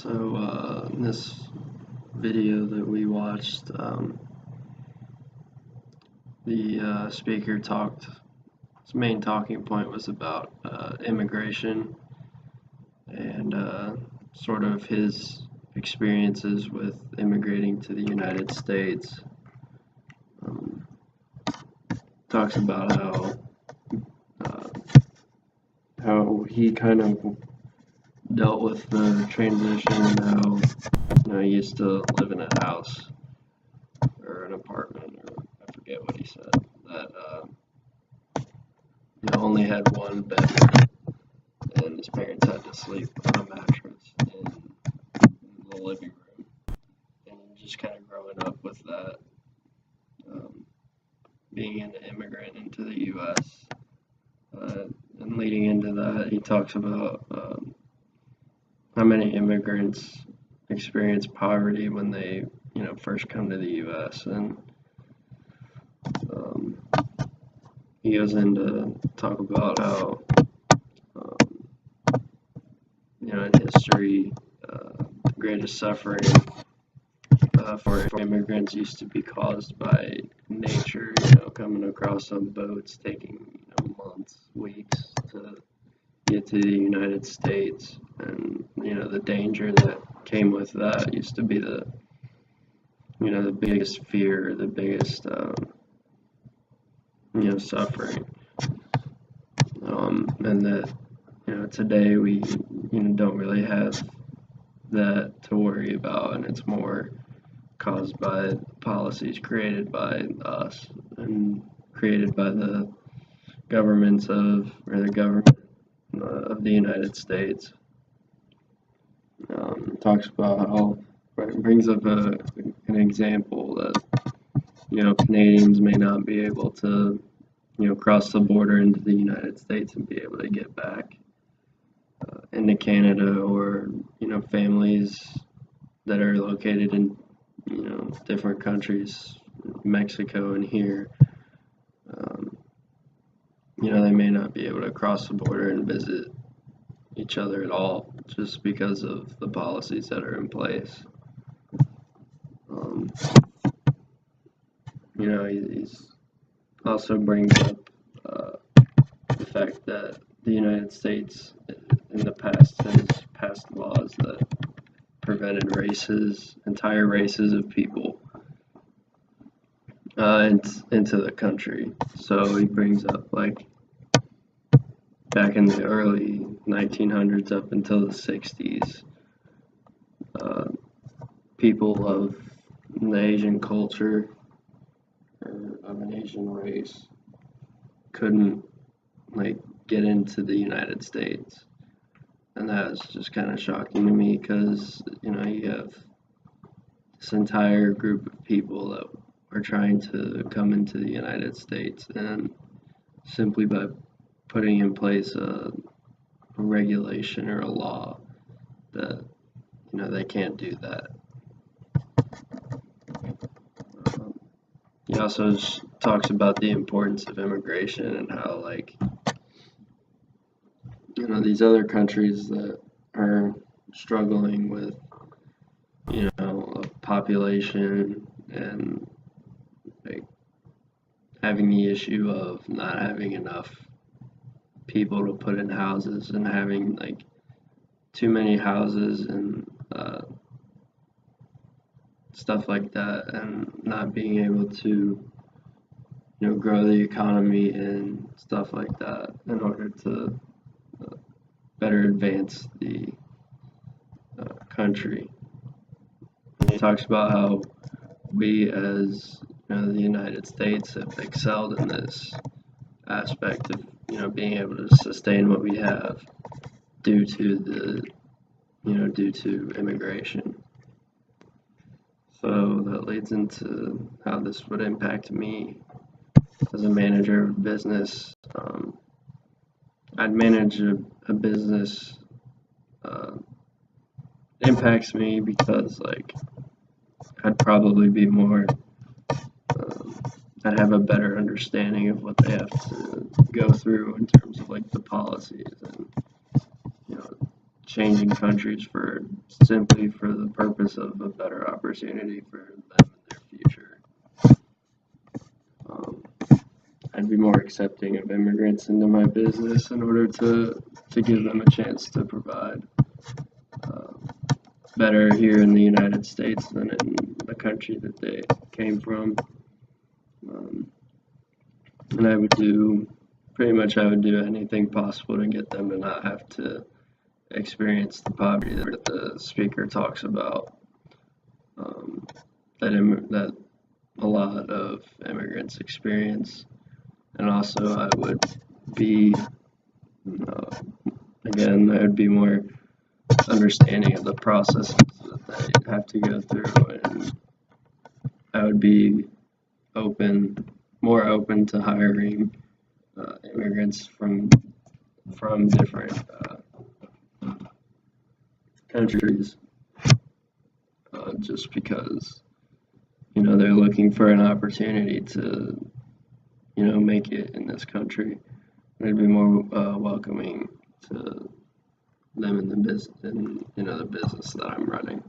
In this video that we watched, the speaker talked, his main talking point was about immigration and sort of his experiences with immigrating to the United States. Talks about how he kind of dealt with the transition, and how he used to live in a house or an apartment, or I forget what he said, that only had one bedroom, and his parents had to sleep on a mattress in the living room, and just kind of growing up with that, being an immigrant into the U.S. And leading into that, he talks about how many immigrants experience poverty when they, first come to the U.S. And he goes into talk about how, in history, the greatest suffering for immigrants used to be caused by nature, coming across on boats, taking months, weeks to get to the United States, and the danger that came with that used to be the biggest fear, the biggest suffering, and that today we don't really have that to worry about, and it's more caused by policies created by us and created by the government of the United States. Talks about how it brings up an example that Canadians may not be able to cross the border into the United States and be able to get back into Canada, or families that are located in different countries, Mexico and here, they may not be able to cross the border and visit each other at all, just because of the policies that are in place. He's also brings up the fact that the United States in the past has passed laws that prevented entire races of people into the country. So he brings up, like, back in the early 1900s up until the 60s, people of the Asian culture, or of an Asian race, couldn't get into the United States. And that was just kind of shocking to me, because you have this entire group of people that are trying to come into the United States, and simply by putting in place a regulation or a law that they can't do that. He also talks about the importance of immigration, and how these other countries that are struggling with a population, and having the issue of not having enough people to put in houses, and having too many houses and stuff like that, and not being able to grow the economy and stuff like that in order to better advance the country. And he talks about how we, as the United States, have excelled in this aspect of being able to sustain what we have due to immigration. So that leads into how this would impact me as a manager of business. I'd manage a business. It impacts me because I'd probably be more. I'd have a better understanding of what they have to go through in terms of the policies, and changing countries for simply for the purpose of a better opportunity for them in their future. Um, I'd be more accepting of immigrants into my business in order to give them a chance to provide uh, better here in the United States than in the country that they came from. Um, and I would do I would do anything possible to get them to not have to experience the poverty that the speaker talks about. Um, that a lot of immigrants experience, and also I would be uh, again I would be more understanding of the processes that they have to go through, and I would be more open to hiring immigrants from different countries, just because they're looking for an opportunity to make it in this country. I'd be more welcoming to them in the business that I'm running.